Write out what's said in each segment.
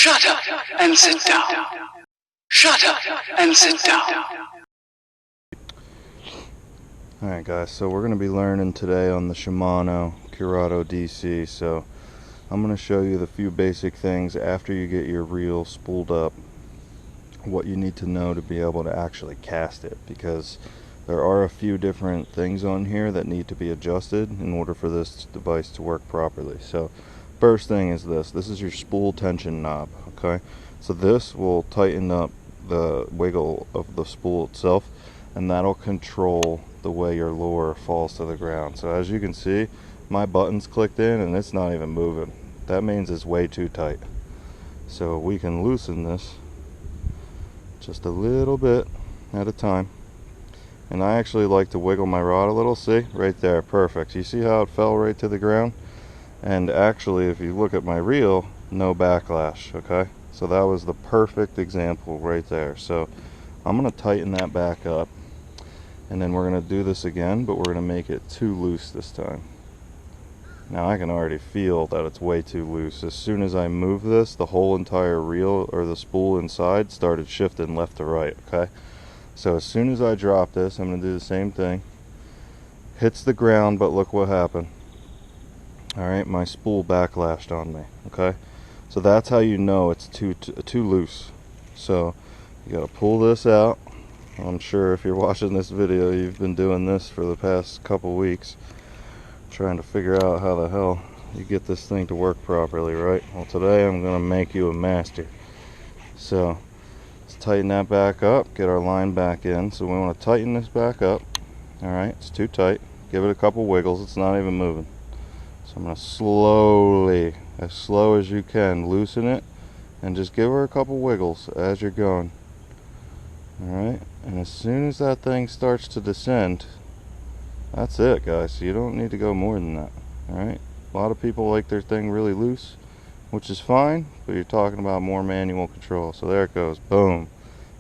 Shut up and sit down. Shut up and sit down. Alright guys, so we're going to be learning today on the Shimano Curado DC. So I'm going to show you the few basic things after you get your reel spooled up, what you need to know to be able to actually cast it, because there are a few different things on here that need to be adjusted in order for this device to work properly. So first thing is this is your spool tension knob. Okay, so this will tighten up the wiggle of the spool itself, and that'll control the way your lure falls to the ground. So as you can see, my button's clicked in and it's not even moving. That means it's way too tight. So we can loosen this just a little bit at a time. And I actually like to wiggle my rod a little. See, right there, perfect. You see how it fell right to the ground? And actually, if you look at my reel, no backlash. Okay, so that was the perfect example right there. So I'm going to tighten that back up, and then we're going to do this again, but we're going to make it too loose this time. Now I can already feel that it's way too loose. As soon as I move this, the whole entire reel, or the spool inside, started shifting left to right. Okay, so as soon as I drop this, I'm going to do the same thing. Hits the ground, but look what happened. Alright, my spool backlashed on me. Okay, so that's how you know it's too loose. So you got to pull this out. I'm sure if you're watching this video, you've been doing this for the past couple weeks, trying to figure out how the hell you get this thing to work properly, right? Well, today I'm going to make you a master. So let's tighten that back up, get our line back in. So we want to tighten this back up. Alright, it's too tight. Give it a couple wiggles, it's not even moving. So I'm going to slowly, as slow as you can, loosen it and just give her a couple wiggles as you're going. Alright, and as soon as that thing starts to descend, that's it, guys. You don't need to go more than that. Alright, a lot of people like their thing really loose, which is fine, but you're talking about more manual control. So there it goes, boom,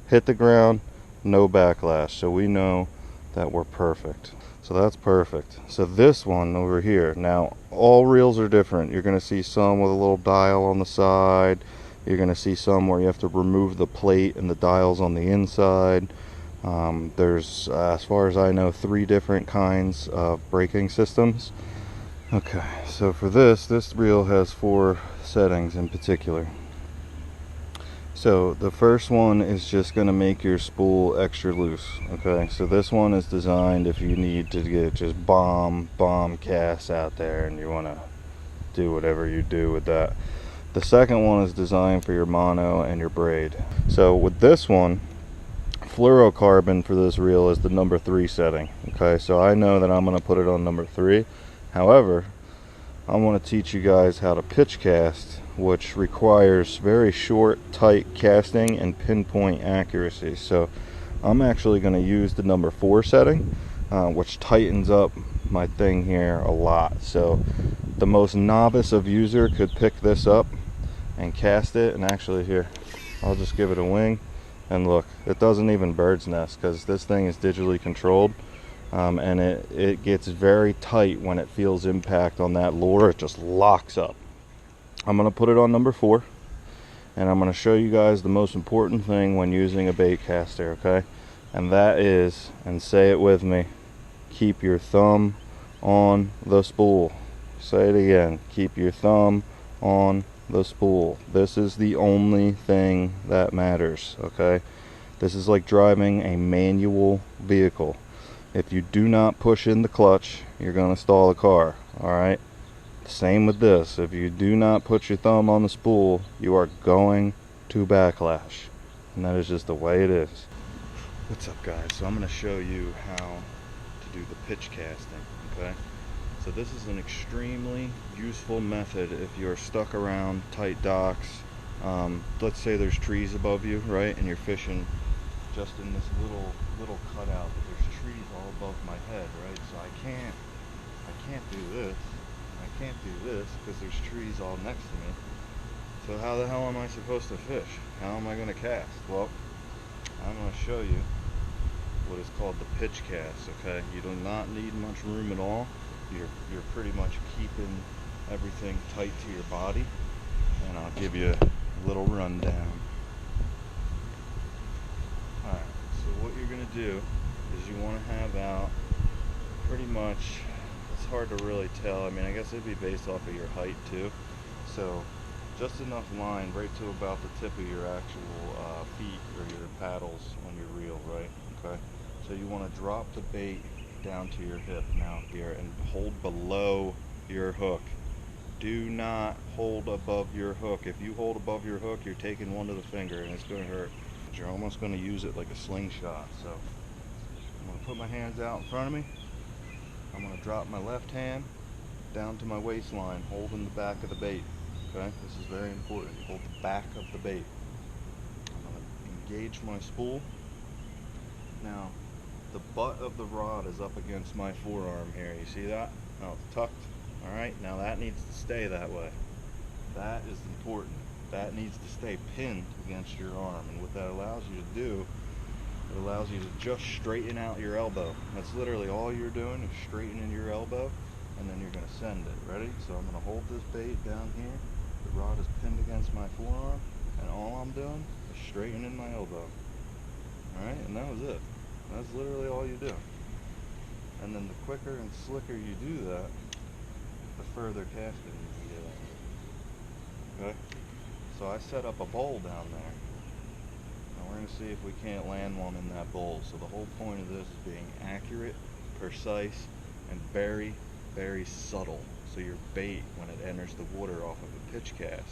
hit the ground, no backlash. So we know that we're perfect. So that's perfect. So this one over here, now all reels are different. You're going to see some with a little dial on the side. You're going to see some where you have to remove the plate and the dials on the inside. There's, as far as I know, 3 different kinds of braking systems. Okay, so for this reel has 4 settings in particular. So the first one is just going to make your spool extra loose. Okay, so this one is designed if you need to get just bomb casts out there and you want to do whatever you do with that. The second one is designed for your mono and your braid. So with this one, fluorocarbon for this reel is the number 3 setting. Okay, so I know that I'm going to put it on number 3. However, I want to teach you guys how to pitch cast, which requires very short, tight casting and pinpoint accuracy. So I'm actually going to use the number 4 setting, which tightens up my thing here a lot. So the most novice of user could pick this up and cast it, and actually here, I'll just give it a wing, and look, it doesn't even bird's nest because this thing is digitally controlled. And it gets very tight when it feels impact on that lure. It just locks up. I'm going to put it on number 4, and I'm going to show you guys the most important thing when using a bait caster, okay? And that is, and say it with me, keep your thumb on the spool. Say it again, keep your thumb on the spool. This is the only thing that matters, okay? This is like driving a manual vehicle. If you do not push in the clutch, you're going to stall the car. Alright? Same with this. If you do not put your thumb on the spool, you are going to backlash. And that is just the way it is. What's up, guys? So I'm going to show you how to do the pitch casting. Okay? So this is an extremely useful method if you're stuck around tight docks. Let's say there's trees above you, right? And you're fishing just in this little cutout, but there's trees all above my head, right? So I can't do this, and I can't do this because there's trees all next to me. So how the hell am I supposed to fish? How am I going to cast? Well, I'm going to show you what is called the pitch cast. Okay, you do not need much room at all. You're pretty much keeping everything tight to your body, and I'll give you little rundown. Alright, so what you're going to do is you want to have out pretty much, it's hard to really tell, I mean I guess it'd be based off of your height too, so just enough line right to about the tip of your actual feet or your paddles on your reel, right? Okay, so you want to drop the bait down to your hip now here and hold below your hook. Do not hold above your hook. If you hold above your hook, you're taking one to the finger and it's going to hurt. You're almost going to use it like a slingshot. So I'm going to put my hands out in front of me. I'm going to drop my left hand down to my waistline, holding the back of the bait. Okay, this is very important. Hold the back of the bait. I'm going to engage my spool. Now, the butt of the rod is up against my forearm here. You see that? Now it's tucked. Alright, now that needs to stay that way. That is important. That needs to stay pinned against your arm. And what that allows you to do, it allows you to just straighten out your elbow. That's literally all you're doing is straightening your elbow, and then you're going to send it. Ready? So I'm going to hold this bait down here. The rod is pinned against my forearm, and all I'm doing is straightening my elbow. Alright, and that was it. That's literally all you do. And then the quicker and slicker you do that, the further casting you can get. Okay? So I set up a bowl down there. Now we're going to see if we can't land one in that bowl. So the whole point of this is being accurate, precise, and very, very subtle. So your bait, when it enters the water off of a pitch cast,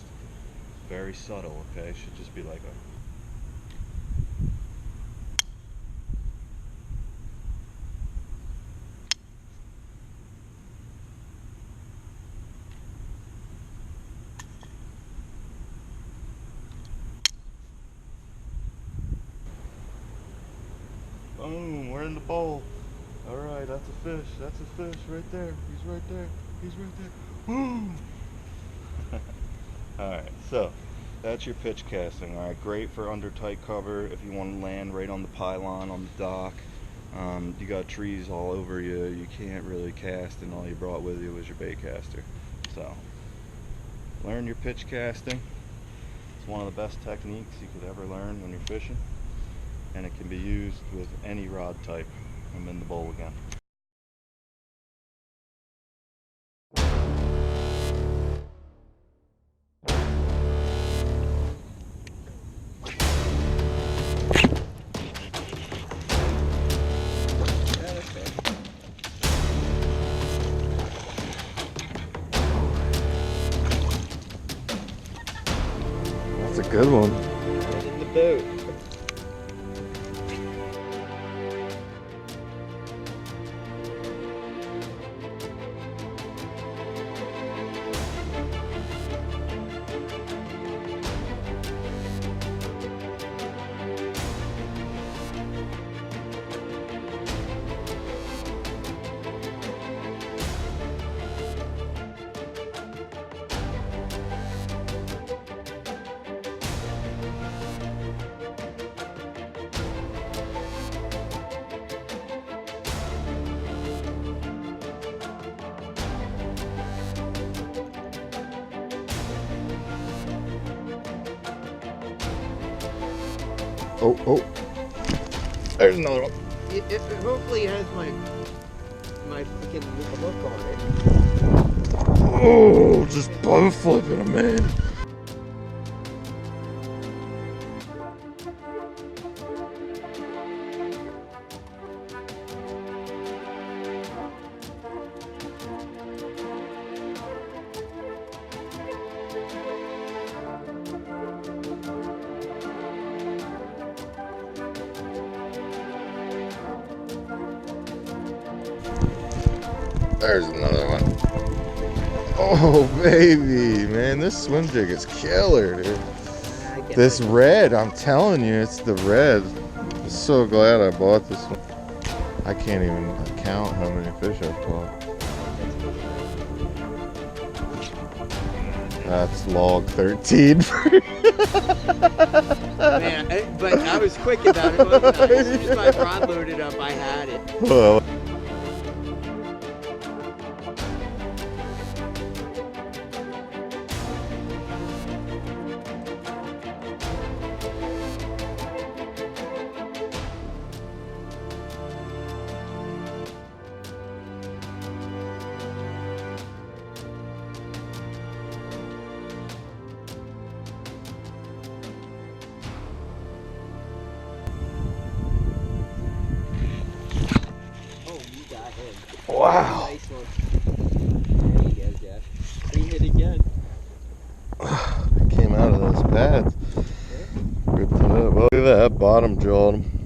very subtle, okay? It should just be like a... Boom, we're in the bowl. Alright, that's a fish. That's a fish right there. He's right there. He's right there. Boom! Alright, so that's your pitch casting. Alright, great for under tight cover if you want to land right on the pylon, on the dock. You got trees all over you. You can't really cast, and all you brought with you was your bait caster. So, learn your pitch casting. It's one of the best techniques you could ever learn when you're fishing. And it can be used with any rod type. I'm in the bowl again. That's a good one. Right in the boat. Oh, oh. There's another one. It hopefully has my freaking look on it. Oh, just bow flipping him, man. There's another one. Oh, baby, man, this swim jig is killer, dude. This red, I'm telling you, it's the red. I'm so glad I bought this one. I can't even count how many fish I've caught. That's log 13. Man, but I was quick about it, wasn't I? As soon as my rod loaded up, I had it. Well, Wow. Nice one. There you go, Jeff. We hit again. It came out of those pads. Ripped it up. Look at that, bottom jawed him.